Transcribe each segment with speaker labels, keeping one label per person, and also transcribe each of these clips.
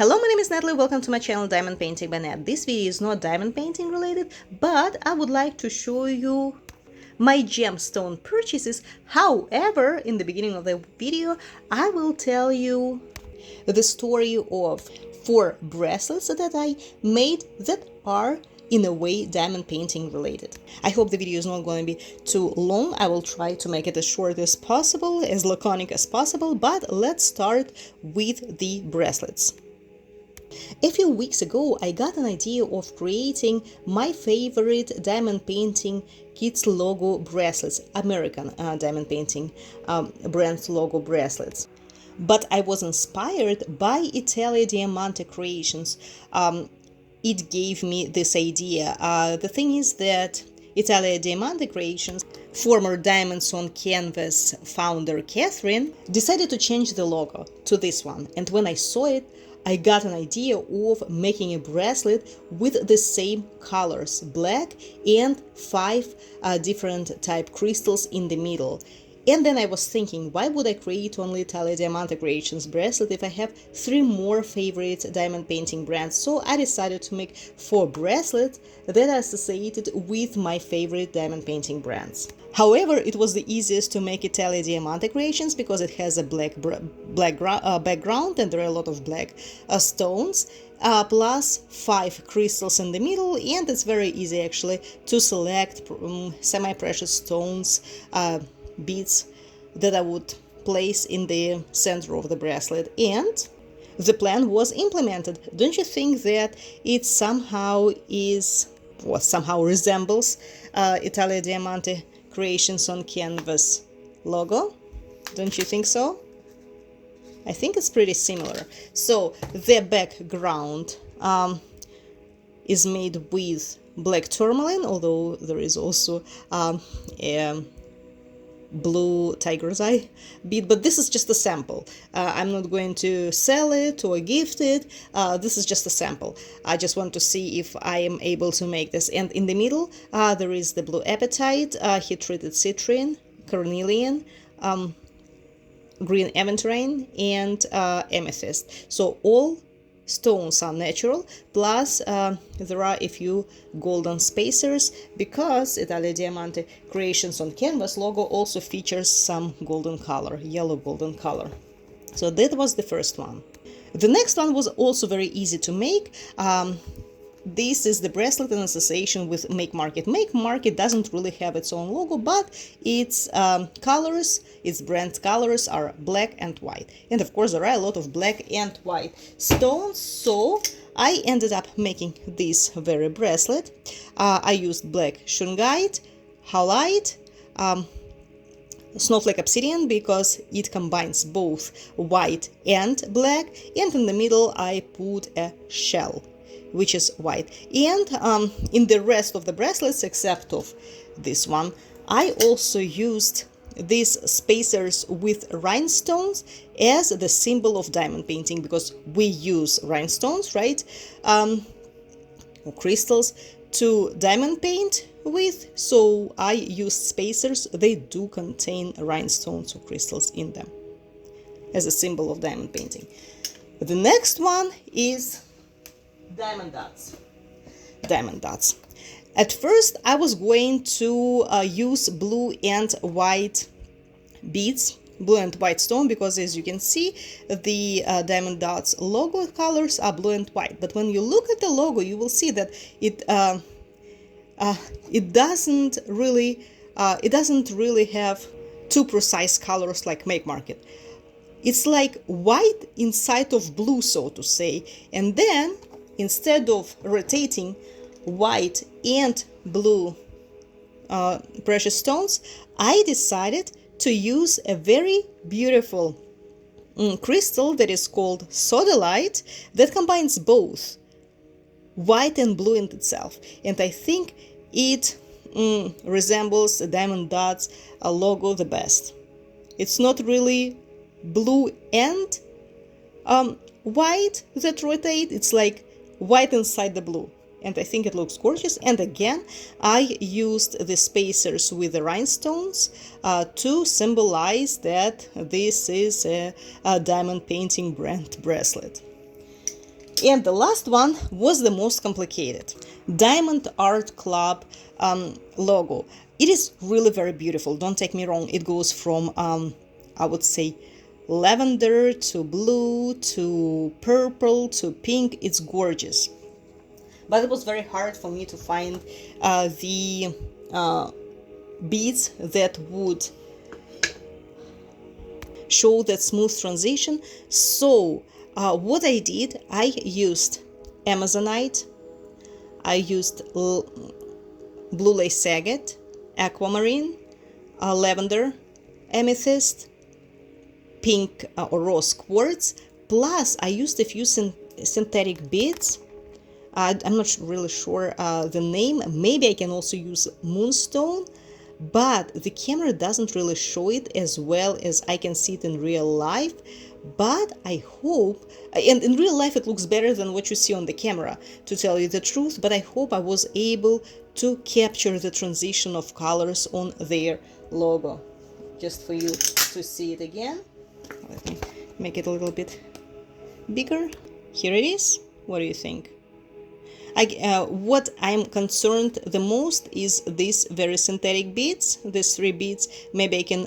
Speaker 1: Hello, my name is Natalie. Welcome to my channel Diamond Painting by Nat. This video is not diamond painting related, but I would like to show you my gemstone purchases. However, in the beginning of the video, I will tell you the story of 4 bracelets that I made that are in a way diamond painting related. I hope the video is not going to be too long. I will try to make it as short as possible, as laconic as possible, but let's start with the bracelets. A few weeks ago, I got an idea of creating my favorite diamond painting kids logo bracelets, American diamond painting brand logo bracelets. But I was inspired by Italia Diamante Creations. It gave me this idea. The thing is that Italia Diamante Creations, former Diamonds on Canvas founder Catherine, decided to change the logo to this one. And when I saw it, I got an idea of making a bracelet with the same colors, black and 5 different type crystals in the middle. And then I was thinking, why would I create only Italia Diamante Creations bracelet if I have 3 more favorite diamond painting brands? So I decided to make 4 bracelets that are associated with my favorite diamond painting brands. However, it was the easiest to make Italia Diamante Creations because it has a black background and there are a lot of black stones. Plus 5 crystals in the middle, and it's very easy actually to select semi-precious stones, beads that I would place in the center of the bracelet, and the plan was implemented. Don't you think that it somehow resembles Italia Diamante Creations on Canvas logo? Don't you think so? I think it's pretty similar. So the background is made with black tourmaline, although there is also a blue tiger's eye bead, but this is just a sample. I'm not going to sell it or gift it. This is just a sample. I just want to see if I am able to make this. And in the middle, there is the blue apatite, heat-treated citrine, carnelian, green aventurine, and amethyst. So all stones are natural, plus there are a few golden spacers because Italia Diamante Creations on Canvas logo also features some golden color, yellow golden color. So that was the first one. The next one was also very easy to make. This is the bracelet in association with Make Market. Make Market doesn't really have its own logo, but its colors, its brand colors are black and white. And of course, there are a lot of black and white stones, so I ended up making this very bracelet. I used black shungite, halite, snowflake obsidian because it combines both white and black, and in the middle I put a shell, which is white. And in the rest of the bracelets, except of this one, I also used these spacers with rhinestones as the symbol of diamond painting, because we use rhinestones, right, or crystals to diamond paint with. So I used spacers. They do contain rhinestones or crystals in them as a symbol of diamond painting. The next one is diamond dots. Diamond dots. At first, I was going to use blue and white beads, blue and white stone, because as you can see, the diamond dots logo colors are blue and white. But when you look at the logo, you will see that it doesn't really have 2 precise colors like Make Market. It's like white inside of blue, so to say, and then instead of rotating white and blue precious stones, I decided to use a very beautiful crystal that is called sodalite that combines both white and blue in itself. And I think it resembles the diamond dots logo the best. It's not really blue and white that rotate, it's like white inside the blue, and I think it looks gorgeous. And again, I used the spacers with the rhinestones to symbolize that this is a diamond painting brand bracelet. And the last one was the most complicated. Diamond Art Club logo. It is really very beautiful, don't take me wrong. It goes from, I would say, lavender to blue to purple to pink. It's gorgeous. But it was very hard for me to find the beads that would show that smooth transition. So what I did, I used Amazonite, I used blue lace agate, aquamarine, lavender, amethyst, pink or rose quartz, plus I used a few synthetic beads. I'm not really sure the name. Maybe I can also use moonstone, but the camera doesn't really show it as well as I can see it in real life. But I hope, and in real life it looks better than what you see on the camera, to tell you the truth, but I hope I was able to capture the transition of colors on their logo. Just for you to see it again. Let me make it a little bit bigger. Here it is. What do you think? What I'm concerned the most is these very synthetic beads, these 3 beads. Maybe I can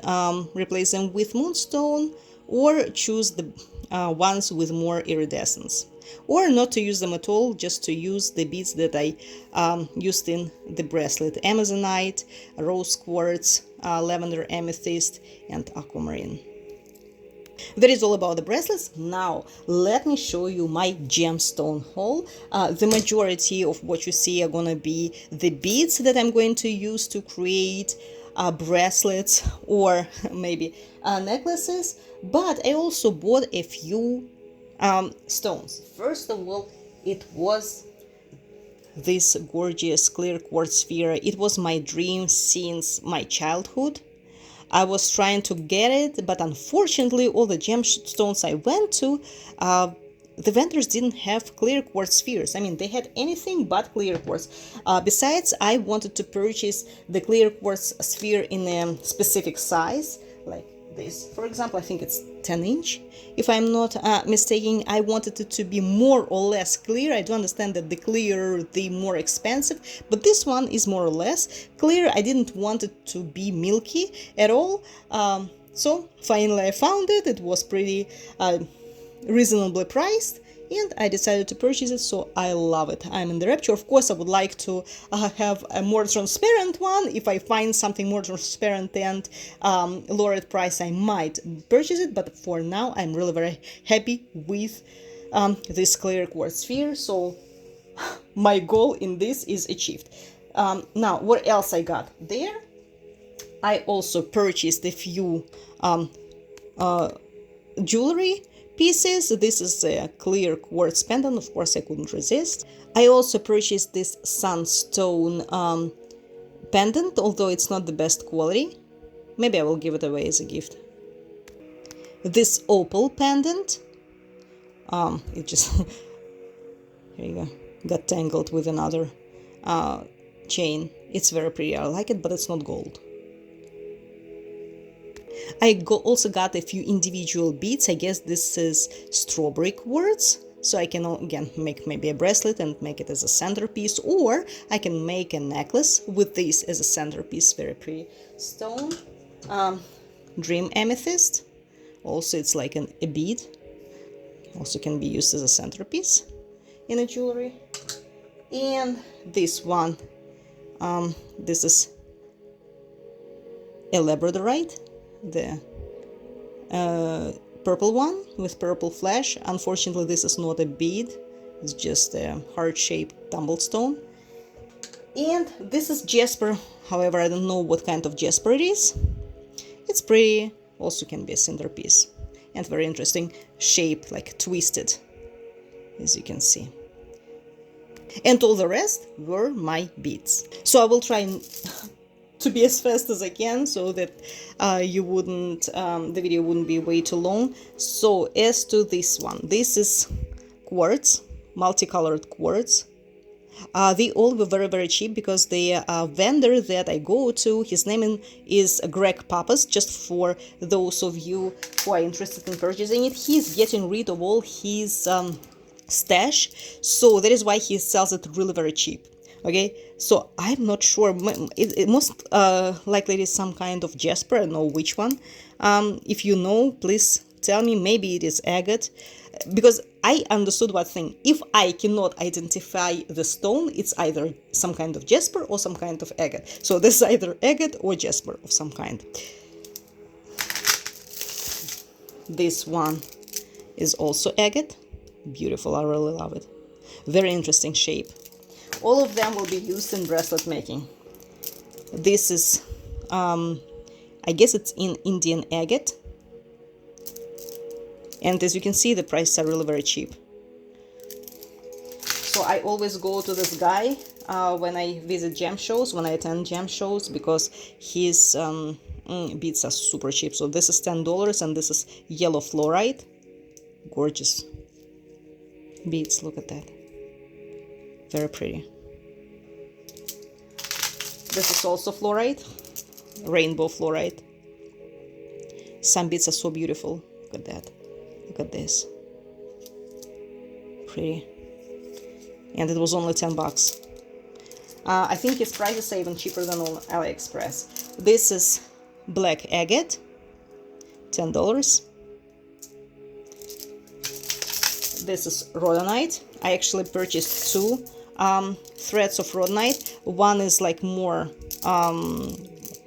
Speaker 1: replace them with moonstone, or choose the ones with more iridescence, or not to use them at all, just to use the beads that I used in the bracelet: Amazonite, rose quartz, lavender amethyst, and aquamarine. That is all about the bracelets. Now let me show you my gemstone haul. The majority of what you see are gonna be the beads that I'm going to use to create bracelets or maybe necklaces, but I also bought a few stones. First of all, it was this gorgeous clear quartz sphere. It was my dream since my childhood. I was trying to get it, but unfortunately all the gemstones I went to, the vendors didn't have clear quartz spheres. I mean, they had anything but clear quartz. Besides, I wanted to purchase the clear quartz sphere in a specific size, like this. For example, I think it's 10-inch. If I'm not mistaken, I wanted it to be more or less clear. I do understand that the clearer, the more expensive, but this one is more or less clear. I didn't want it to be milky at all. So finally I found it. It was pretty reasonably priced, and I decided to purchase it, so I love it. I'm in the rapture. Of course, I would like to have a more transparent one. If I find something more transparent and lowered price, I might purchase it, but for now I'm really very happy with this clear quartz sphere, so my goal in this is achieved. Now, what else I got there? I also purchased a few jewelry pieces. This is a clear quartz pendant, of course I couldn't resist. I also purchased this sunstone pendant, although it's not the best quality. Maybe I will give it away as a gift. This opal pendant, it just here you go, got tangled with another chain. It's very pretty, I like it, but it's not gold. I also got a few individual beads. I guess this is strawberry quartz, so I can again make maybe a bracelet and make it as a centerpiece, or I can make a necklace with this as a centerpiece. Very pretty stone. Dream amethyst, also it's like a bead, also can be used as a centerpiece in a jewelry. And this one, this is a labradorite, the purple one with purple flash. Unfortunately, this is not a bead, it's just a heart-shaped tumblestone. And this is jasper, however, I don't know what kind of jasper it is. It's pretty, also can be a centerpiece, and very interesting shape, like twisted, as you can see. And all the rest were my beads. So I will try to be as fast as I can, so that you wouldn't, the video wouldn't be way too long. So as to this one, this is quartz, multicolored quartz. They all were very, very cheap, because the vendor that I go to, his name is Greg Pappas. Just for those of you who are interested in purchasing it, he's getting rid of all his stash, so that is why he sells it really very cheap. Okay, so I'm not sure. It most likely it is some kind of jasper. I don't know which one. If you know, please tell me. Maybe it is agate, because I understood one thing. If I cannot identify the stone, it's either some kind of jasper or some kind of agate. So this is either agate or jasper of some kind. This one is also agate. Beautiful, I really love it. Very interesting shape. All of them will be used in bracelet making. This is, I guess it's in Indian agate. And as you can see, the prices are really very cheap. So I always go to this guy when I visit gem shows, when I attend gem shows, because his beads are super cheap. So this is $10 and this is yellow fluorite. Gorgeous beads, look at that. Very pretty. This is also fluorite, rainbow fluorite. Some beads are so beautiful. Look at that. Look at this. Pretty. And it was only $10. I think its prices are even cheaper than on AliExpress. This is black agate, $10. This is rhodonite. I actually purchased two threads of rhodonite. One is like more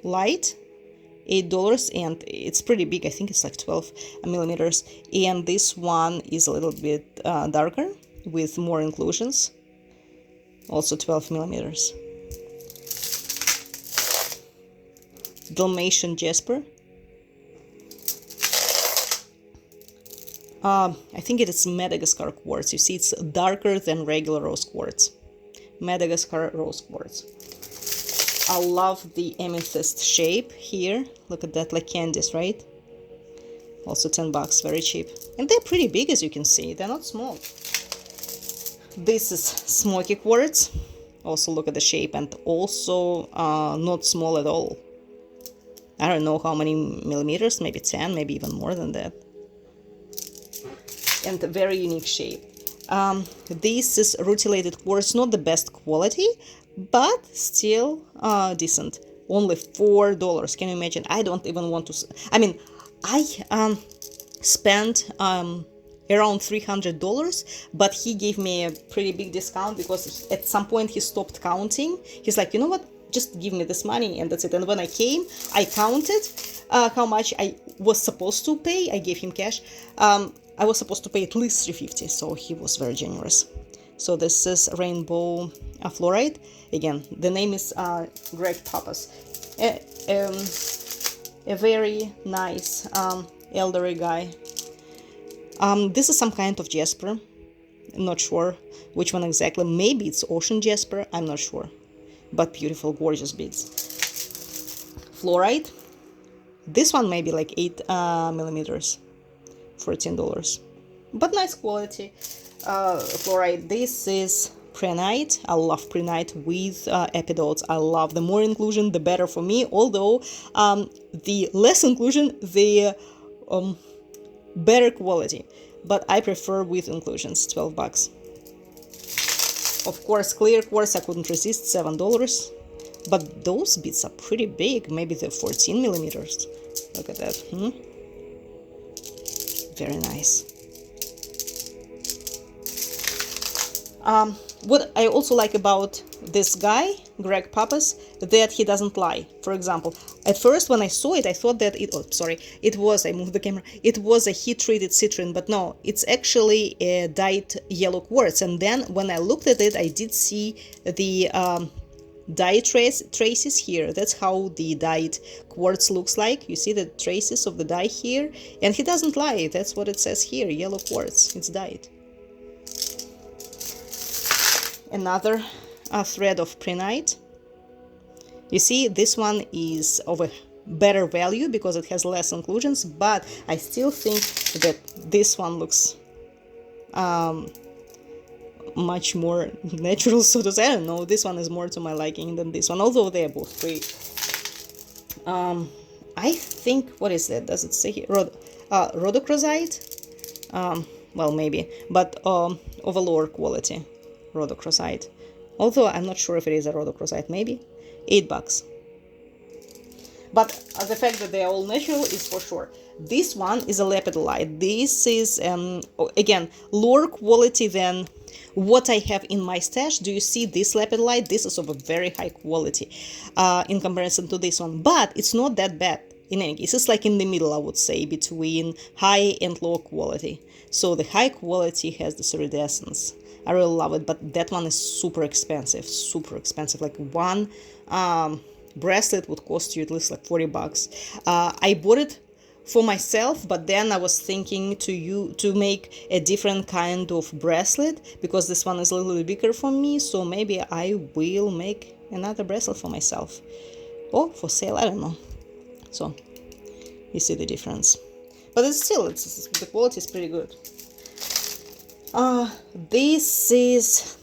Speaker 1: light, $8, and it's pretty big. I think it's like 12 millimeters. And this one is a little bit darker with more inclusions, also 12 millimeters. Dalmatian jasper. I think it is Madagascar quartz. You see, it's darker than regular rose quartz. Madagascar rose quartz. I love the amethyst shape here. Look at that, like candies, right? Also $10, very cheap. And they're pretty big, as you can see. They're not small. This is smoky quartz. Also look at the shape, and also not small at all. I don't know how many millimeters, maybe 10, maybe even more than that. And a very unique shape. This is rutilated quartz, not the best quality, but still decent. Only $4. Can you imagine? I don't even want to. I mean, I spent around $300, but he gave me a pretty big discount because at some point he stopped counting. He's like, you know what? Just give me this money and that's it. And when I came, I counted how much I was supposed to pay. I gave him cash. I was supposed to pay at least $350, so he was very generous. So this is rainbow fluorite. Again, the name is Greg Pappas. A very nice elderly guy. This is some kind of jasper. I'm not sure which one exactly. Maybe it's ocean jasper. I'm not sure. But beautiful, gorgeous beads. Fluorite. This one may be like 8 millimeters. $14, but nice quality. Fluorite. This is prehnite. I love prehnite with epidotes. I love the more inclusion, the better for me. Although the less inclusion, the better quality. But I prefer with inclusions. $12. Of course, clear quartz. I couldn't resist. $7. But those beads are pretty big. Maybe they're 14 millimeters. Look at that. Very nice. What I also like about this guy, Greg Pappas, that he doesn't lie. For example, at first when I saw it, I thought that it was, I moved the camera, it was a heat-treated citrine, but no, it's actually a dyed yellow quartz. And then when I looked at it, I did see the dye traces here. That's how the dyed quartz looks like. You see the traces of the dye here, and he doesn't lie. That's what it says here, yellow quartz. It's dyed. Another thread of prehnite. You see, this one is of a better value because it has less inclusions, but I still think that this one looks much more natural, so to say. I don't know, this one is more to my liking than this one, although they are both pretty. I think, what is that? Does it say here? Rhodochrosite? well, maybe, but of a lower quality rhodochrosite. Although I'm not sure if it is a rhodochrosite, maybe. $8. But the fact that they are all natural is for sure. This one is a lepidolite. This is, again, lower quality than what I have in my stash. Do you see this lepidolite? This is of a very high quality in comparison to this one. But it's not that bad. In any case, it's like in the middle, I would say, between high and low quality. So the high quality has this iridescence. I really love it, but that one is super expensive, like one bracelet would cost you at least like $40. I bought it for myself, but then I was thinking to make a different kind of bracelet, because this one is a little bit bigger for me, so maybe I will make another bracelet for myself, or for sale, I don't know. So you see the difference, but it's still, the quality is pretty good. This is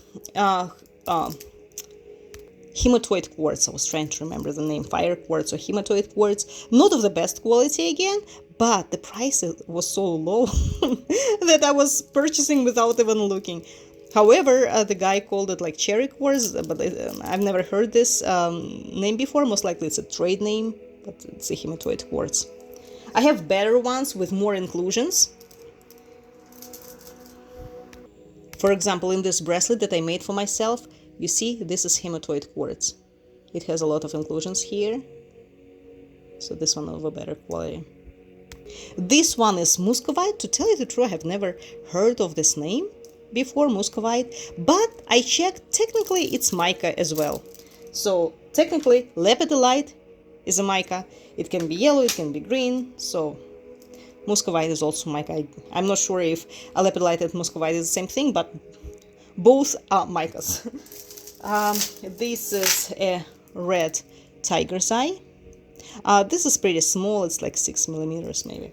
Speaker 1: hematoid quartz. I was trying to remember the name, fire quartz or hematoid quartz. Not of the best quality again, but the price was so low that I was purchasing without even looking. However, the guy called it like cherry quartz, but I've never heard this name before. Most likely it's a trade name, but it's a hematoid quartz. I have better ones with more inclusions. For example, in this bracelet that I made for myself, you see, this is hematoid quartz. It has a lot of inclusions here, so this one of a better quality. This one is muscovite. To tell you the truth, I have never heard of this name before, muscovite, but I checked, technically it's mica as well. So technically lepidolite is a mica. It can be yellow, it can be green, so muscovite is also mica. I'm not sure if a lepidolite and muscovite is the same thing, but both are micas. This is a red tiger's eye. This is pretty small, it's like 6 millimeters maybe.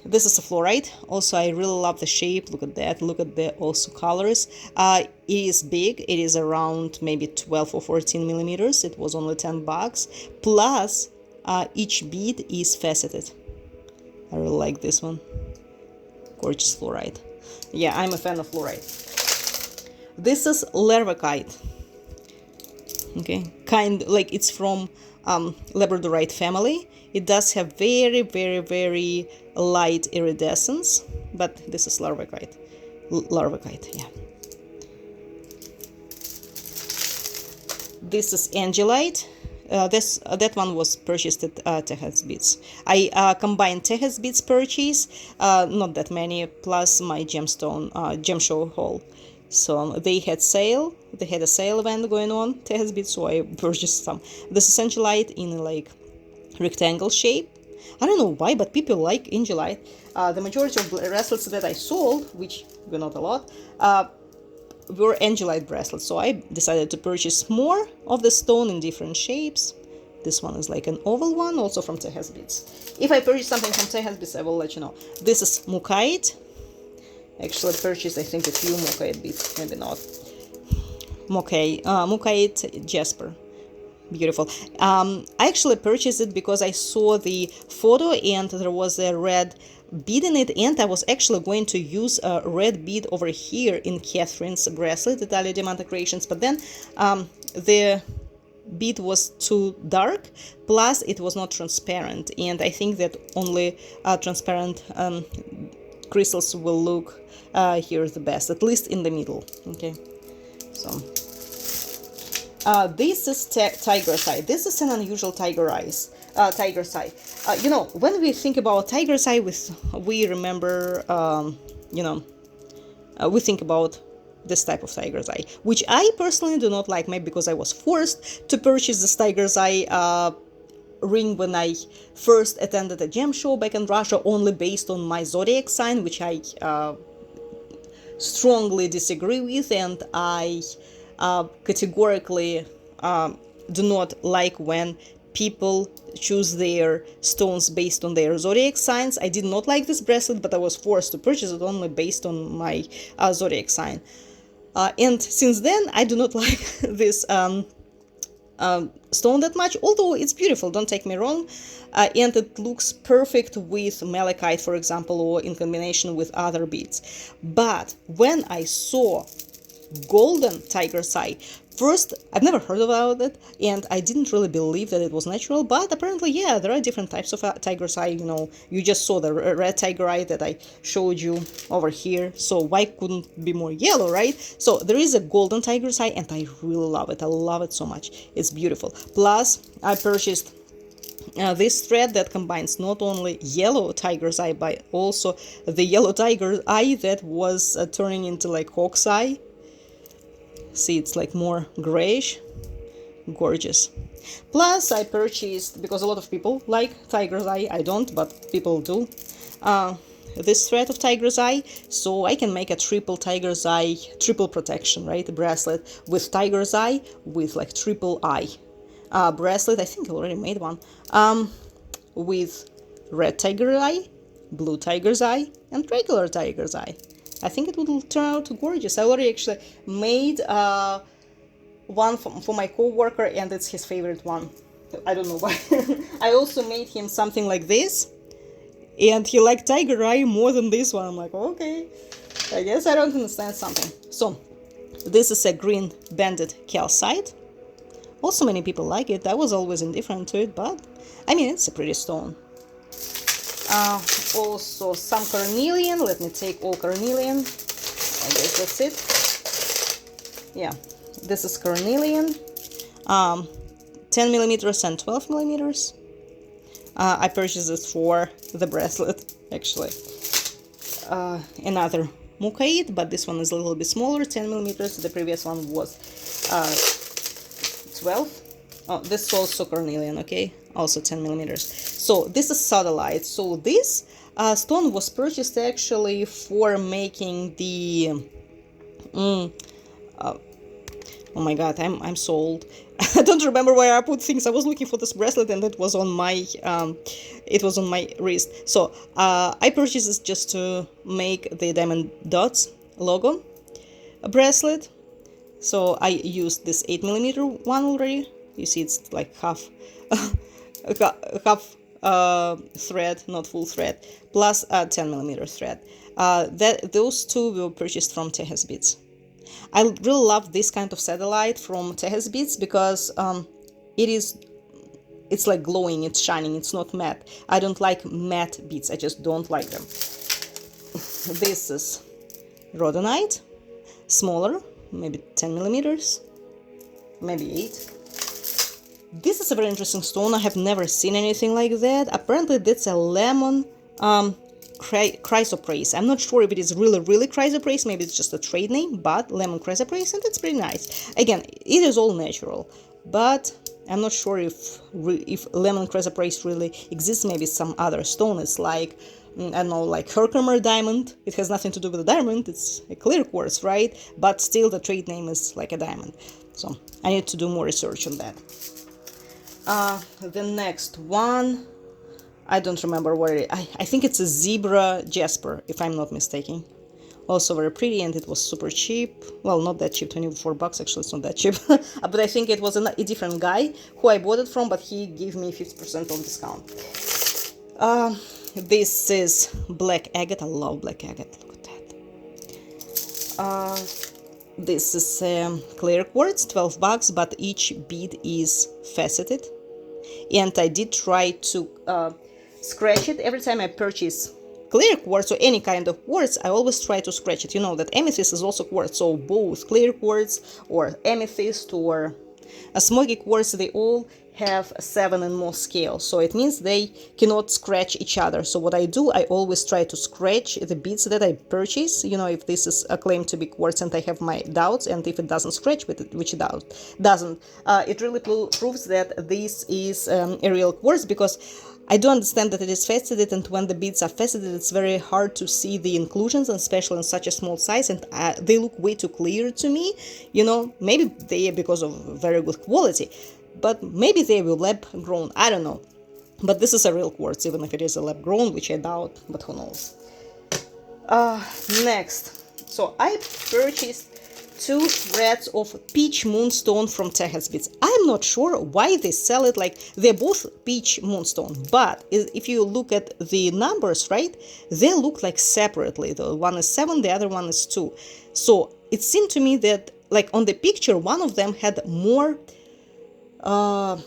Speaker 1: This is a fluorite. Also, I really love the shape. Look at that. Look at the also colors. It is big. It is around maybe 12 or 14 millimeters. It was only $10. Plus, each bead is faceted. I really like this one. Gorgeous fluorite. Yeah, I'm a fan of fluorite. This is lervacite. Okay, kind like it's from labradorite family. It does have very, very, very light iridescence, but this is lervacite. Yeah. This is angelite. That one was purchased at Tejas Beads. I combined Tejas Beads purchase, not that many, plus my gemstone gem show haul. So they had sale. They had a sale event going on, Tejas Beads, so I purchased some. This is angelite in like rectangle shape. I don't know why, but people like angelite. The majority of bracelets that I sold, which were not a lot, were angelite bracelets, so I decided to purchase more of the stone in different shapes. This one is like an oval one, also from Tejas Beads. If I purchase something from Tejas Beads, I will let you know. This is Mukite. Actually purchased, I think, a few Mukite beads, maybe not. Mukite Jasper. Beautiful. I actually purchased it because I saw the photo and there was a red bead in it, and I was actually going to use a red bead over here in Catherine's bracelet, Italia Diamante Creations, but then the bead was too dark, plus it was not transparent, and I think that only transparent crystals will look here the best, at least in the middle. Okay, so this is tiger's eye. This is an unusual tiger's eye. You know, when we think about tiger's eye, we remember, we think about this type of tiger's eye, which I personally do not like, maybe because I was forced to purchase this tiger's eye ring when I first attended a gem show back in Russia, only based on my zodiac sign, which I strongly disagree with, and I categorically do not like when people choose their stones based on their zodiac signs. I did not like this bracelet, but I was forced to purchase it only based on my zodiac sign. And since then, I do not like this stone that much, although it's beautiful, don't take me wrong, and it looks perfect with malachite, for example, or in combination with other beads. But when I saw golden tiger's eye, first, I've never heard about it, and I didn't really believe that it was natural, but apparently, yeah, there are different types of tiger's eye. You just saw the red tiger eye that I showed you over here, so why couldn't it be more yellow, right? So there is a golden tiger's eye, and I really love it. I love it so much. It's beautiful. Plus, I purchased this thread that combines not only yellow tiger's eye, but also the yellow tiger's eye that was turning into like hawk's eye. See, it's like more grayish. Gorgeous. Plus, I purchased, because a lot of people like tiger's eye, I don't, but people do, this thread of tiger's eye, so I can make a triple tiger's eye, triple protection, right? A bracelet with tiger's eye, with like triple eye. Bracelet, I think I already made one, with red tiger's eye, blue tiger's eye, and regular tiger's eye. I think it will turn out gorgeous. I already actually made one for my co-worker, and it's his favorite one. I don't know why. I also made him something like this, and he liked tiger eye more than this one. I'm like, okay, I guess I don't understand something. So, this is a green banded calcite. Also, many people like it. I was always indifferent to it, but I mean, it's a pretty stone. Also some carnelian. Let me take all carnelian. I guess that's it. Yeah, this is carnelian. 10 millimeters and 12 millimeters. I purchased it for the bracelet, actually. Another mukaid, but this one is a little bit smaller, 10 millimeters. The previous one was 12. Oh, this is also carnelian, okay? Also 10 millimeters. So this is sodalite. So this stone was purchased actually for making the oh my god, I'm so old. I don't remember where I put things. I was looking for this bracelet, and it was on my wrist. So I purchased this just to make the diamond dots logo bracelet. So I used this 8 millimeter one already. You see, it's like half thread, not full thread, plus 10 millimeter thread. Those two were purchased from Tejas Beads. I really love this kind of satellite from Tejas Beads because it's like glowing, it's shining, it's not matte. I don't like matte beads, I just don't like them. This is rhodonite, smaller, maybe 10 millimeters, maybe 8. This is a very interesting stone. I have never seen anything like that. Apparently that's a lemon chrysoprase. I'm not sure if it is really chrysoprase, maybe it's just a trade name, but lemon chrysoprase, and it's pretty nice. Again, it is all natural, but I'm not sure if lemon chrysoprase really exists. Maybe some other stone. It's like, I don't know, like Herkimer diamond. It has nothing to do with a diamond, it's a clear quartz, right? But still the trade name is like a diamond. So I need to do more research on that. The next one, I don't remember where I think it's a zebra jasper, if I'm not mistaken. Also very pretty, and it was super cheap. Well, not that cheap, 24 bucks, actually it's not that cheap. But I think it was a different guy who I bought it from, but he gave me 50% off discount. This is black agate. I love black agate, look at that. This is clear quartz, 12 bucks, but each bead is faceted. And I did try to scratch it every time I purchase clear quartz or any kind of quartz. I always try to scratch it. You know that amethyst is also quartz, so both clear quartz or amethyst or a smoky quartz, they all have 7 and more scale, so it means they cannot scratch each other. So what I do, I always try to scratch the beads that I purchase, you know, if this is a claim to be quartz and I have my doubts, and if it doesn't scratch with it, which it doesn't, it really proves that this is a real quartz, because I do understand that it is faceted, and when the beads are faceted, it's very hard to see the inclusions, and especially in such a small size, and they look way too clear to me. You know, maybe they are because of very good quality, but maybe they were lab grown, I don't know. But this is a real quartz, even if it is a lab grown, which I doubt, but who knows. Next, so I purchased 2 threads of peach moonstone from Tejas Beads. I'm I'm not sure why they sell it like they're both peach moonstone, but if you look at the numbers, right, they look like separately. The one is 7, the other one is 2. So it seemed to me that like on the picture, one of them had more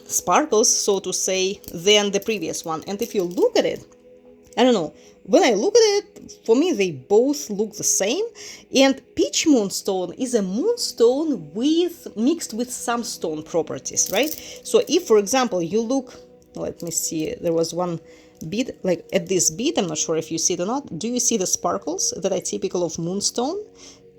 Speaker 1: sparkles, so to say, than the previous one. And if you look at it, I don't know, when I look at it, for me they both look the same. And peach moonstone is a moonstone mixed with some stone properties, right? So if, for example, you look, let me see, there was one bead, like at this bead, I'm not sure if you see it or not. Do you see the sparkles that are typical of moonstone?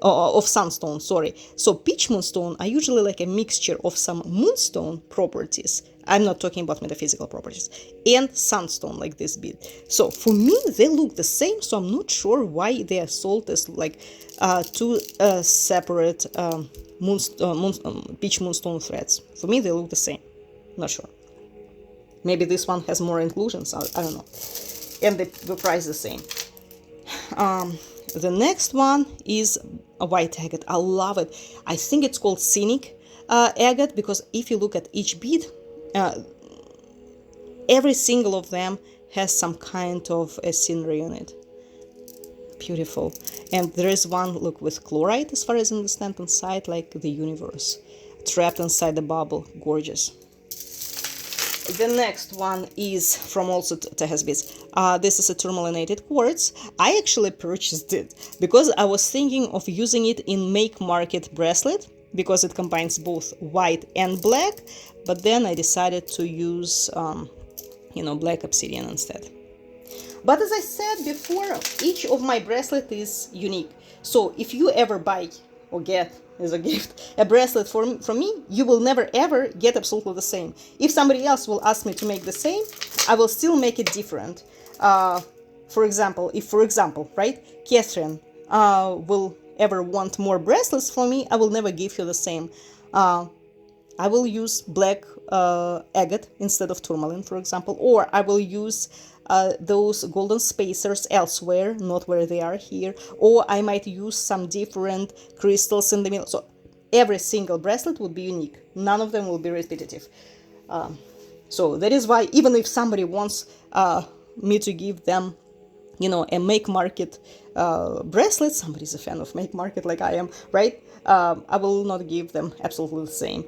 Speaker 1: Of sunstone, sorry. So peach moonstone are usually like a mixture of some moonstone properties. I'm not talking about metaphysical properties, and sunstone, like this bead. So for me, they look the same. So I'm not sure why they are sold as like two separate peach moonstone threads. For me, they look the same. Not sure. Maybe this one has more inclusions. I don't know. And the price is the same. The next one is a white agate. I love it. I think it's called scenic agate, because if you look at each bead, every single of them has some kind of a scenery in it. Beautiful. And there is one, look, with chloride, as far as I understand, inside, like the universe, trapped inside the bubble. Gorgeous. The next one is from also Tejas Beads. This is a tourmalinated quartz. I actually purchased it because I was thinking of using it in Make Market bracelet, because it combines both white and black, but then I decided to use, black obsidian instead. But as I said before, each of my bracelet is unique. So if you ever buy or get as a gift a bracelet from me, you will never ever get absolutely the same. If somebody else will ask me to make the same, I will still make it different. For example, right, Catherine will ever want more bracelets from me, I will never give her the same. I will use black agate instead of tourmaline, for example, or I will use those golden spacers elsewhere, not where they are here, or I might use some different crystals in the middle. So every single bracelet would be unique. None of them will be repetitive. So that is why, even if somebody wants me to give them, a Make Market bracelet, somebody's a fan of Make Market like I am, right? I will not give them absolutely the same.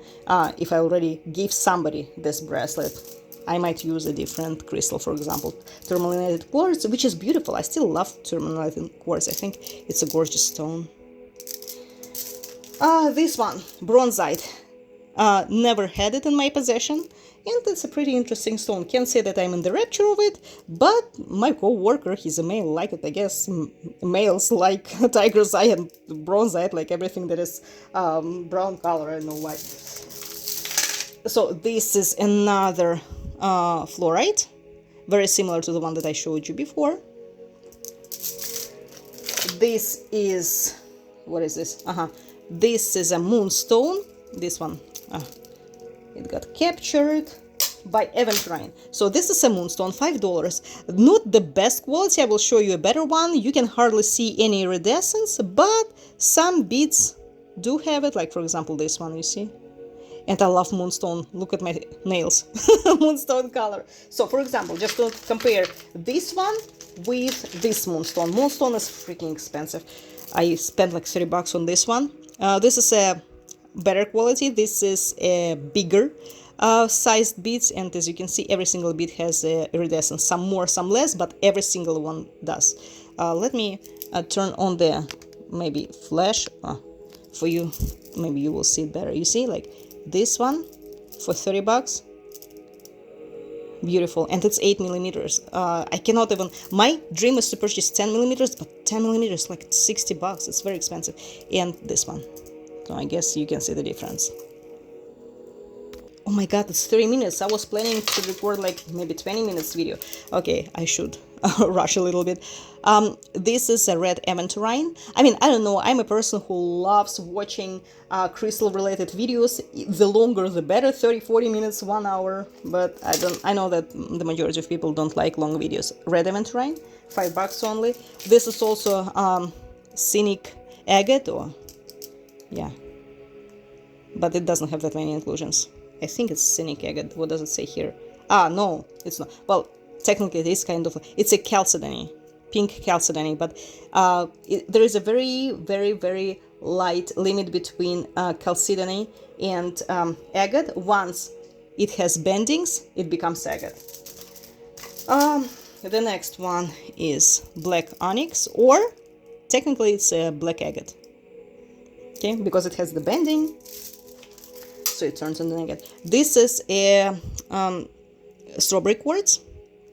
Speaker 1: If I already gave somebody this bracelet, I might use a different crystal, for example, tourmalinated quartz, which is beautiful. I still love tourmalinated quartz. I think it's a gorgeous stone. This one, bronzite. Never had it in my possession, and it's a pretty interesting stone. Can't say that I'm in the rapture of it, but my co-worker, he's a male, like it, I guess. Males like tiger's eye and bronzite, like everything that is brown color, I don't know why. So this is another fluorite, very similar to the one that I showed you before. This is, what is this? This is a moonstone. This one, it got captured by Aventurine. So this is a moonstone, $5. Not the best quality. I will show you a better one. You can hardly see any iridescence, but some beads do have it. Like, for example, this one, you see? And I love moonstone. Look at my nails. Moonstone color. So, for example, just to compare this one with this moonstone. Moonstone is freaking expensive. I spent like $30 on this one. This is a better quality. This is a bigger sized beads, and as you can see, every single bead has iridescence. Some more, some less, but every single one does. Let me turn on the maybe flash for you. Maybe you will see it better. You see, like this one for $30. Beautiful, and it's 8 millimeters. I cannot even. My dream is to purchase 10 millimeters, but 10 millimeters like $60. It's very expensive. And this one. So I guess you can see the difference. Oh my god, it's 30 minutes. I was planning to record like maybe 20 minutes video. Okay, I should rush a little bit. This is a red aventurine. I mean, I don't know. I'm a person who loves watching crystal related videos. The longer the better, 30-40 minutes, 1 hour. But I know that the majority of people don't like long videos. Red aventurine, $5 only. This is also scenic agate, or yeah, but it doesn't have that many inclusions. I think it's scenic agate. What does it say here? Ah, no, it's not. Well, technically it is kind of, it's a chalcedony, pink chalcedony, but there is a very light limit between chalcedony and agate. Once it has bendings, it becomes agate. The next one is black onyx, or technically it's a black agate. Okay, because it has the bending, so it turns into agate. This is a strawberry quartz,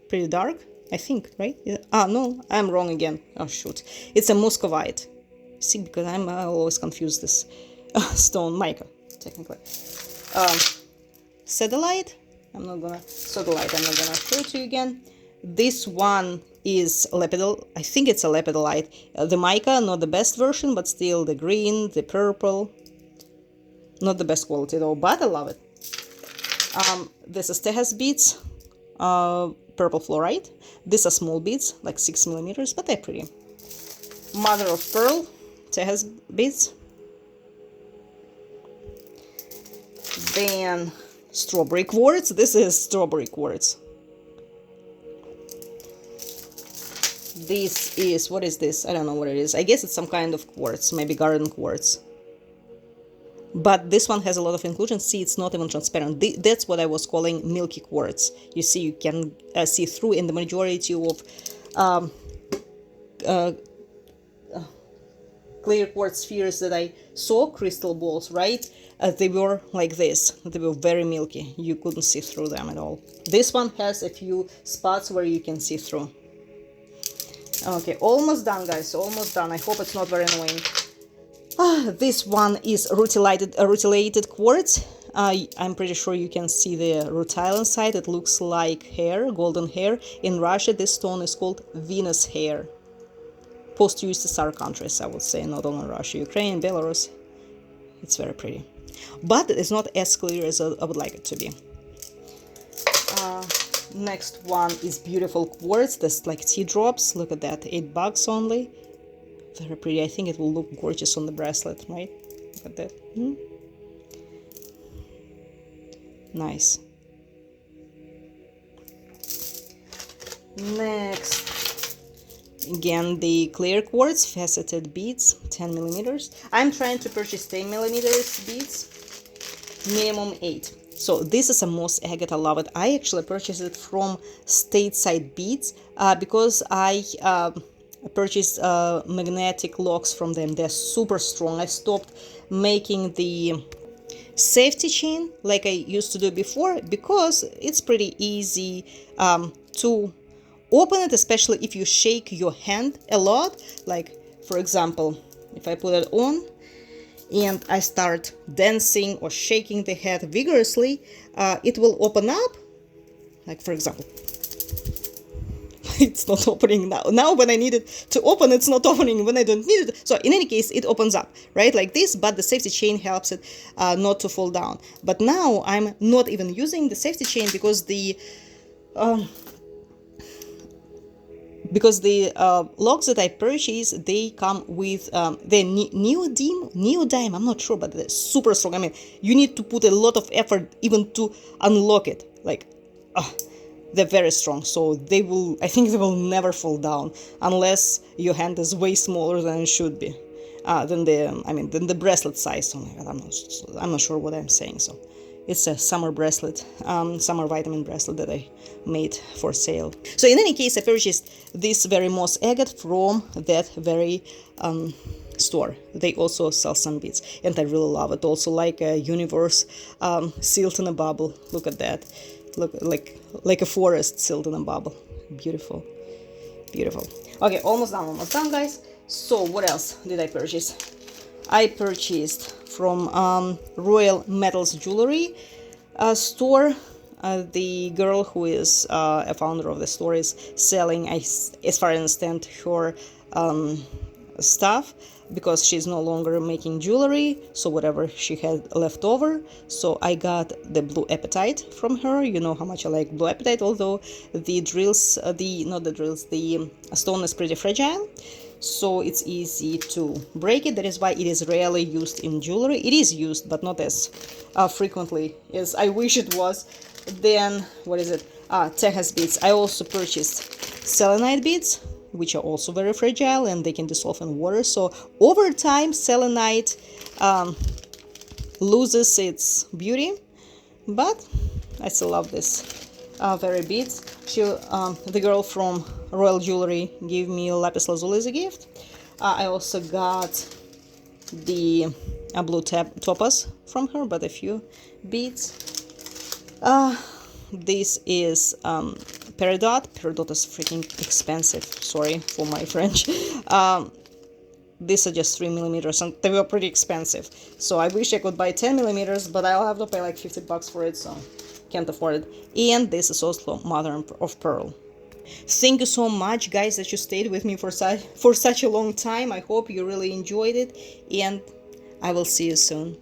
Speaker 1: pretty dark, I think, right? Yeah. Ah, no, I'm wrong again. Oh, shoot. It's a muscovite. See, because I'm always confused this stone, mica, technically. Sodalite. I'm not gonna show it to you again. This one is lepidol. I think it's a lepidolite. The mica, not the best version, but still the green, the purple. Not the best quality though, but I love it. This is Tejas beads, purple fluorite. These are small beads, like 6 millimeters, but they're pretty. Mother of pearl, Tejas beads. Then strawberry quartz. This is strawberry quartz. This is, what is this? I don't know what it is. I guess it's some kind of quartz, maybe garden quartz. But this one has a lot of inclusion. See, it's not even transparent. That's what I was calling milky quartz. You see, you can see through. In the majority of clear quartz spheres that I saw, crystal balls, right? They were like this. They were very milky. You couldn't see through them at all. This one has a few spots where you can see through. Okay, almost done, guys. Almost done. I hope it's not very annoying. This one is rutilated quartz. I'm pretty sure you can see the rutile inside. It looks like hair, golden hair. In Russia, this stone is called Venus hair. Post-USSR countries, I would say, not only Russia, Ukraine, Belarus. It's very pretty. But it's not as clear as I would like it to be. Next one is beautiful quartz. That's like teardrops. Look at that, $8 only. Very pretty. I think it will look gorgeous on the bracelet, right? Look at that. Nice. Next, again, the clear quartz faceted beads, 10 millimeters. I'm trying to purchase 10 millimeters beads, minimum 8. So this is a moss agate. I love it. I actually purchased it from Stateside Beads because I purchased magnetic locks from them. They're super strong. I stopped making the safety chain like I used to do before because it's pretty easy to open it, especially if you shake your hand a lot. Like, for example, if I put it on and I start dancing or shaking the head vigorously, it will open up. Like, for example, it's not opening now. Now when I need it to open, it's not opening when I don't need it. So in any case, it opens up, right? Like this, but the safety chain helps it not to fall down. But now I'm not even using the safety chain because the locks that I purchased, they come with the neodyme, I'm not sure, but they're super strong. I mean, you need to put a lot of effort even to unlock it. Like, they're very strong, so I think they will never fall down unless your hand is way smaller than it should be. Than the bracelet size. Oh my god, I'm not sure what I'm saying. So it's a summer bracelet, summer vitamin bracelet that I made for sale. So in any case, I purchased this very moss agate from that very store. They also sell some beads, and I really love it. Also like a universe sealed in a bubble. Look at that. Look like a forest sealed in a bubble. Beautiful, beautiful. Okay, almost done, guys. So what else did I purchase? I purchased from Royal Metals Jewelry store. The girl who is a founder of the store is selling, as far as I understand, her stuff, because she's no longer making jewelry, so whatever she had left over. So I got the blue apatite from her. You know how much I like blue apatite, although the stone is pretty fragile. so it's easy to break it. That is why it is rarely used in jewelry. It is used, but not as frequently as I wish it was. Then, what is it? Tejas beads. I also purchased selenite beads, which are also very fragile and they can dissolve in water. So over time, selenite loses its beauty, but I still love this very beads. The girl from Royal Jewelry gave me lapis lazuli as a gift. I also got the blue topaz from her, but a few beads. This is peridot. Peridot is freaking expensive. Sorry for my French. These are just 3mm and they were pretty expensive. So I wish I could buy 10mm, but I'll have to pay like $50 for it, so can't afford it. And this is also mother of pearl. Thank you so much, guys, that you stayed with me for such a long time. I hope you really enjoyed it, and I will see you soon.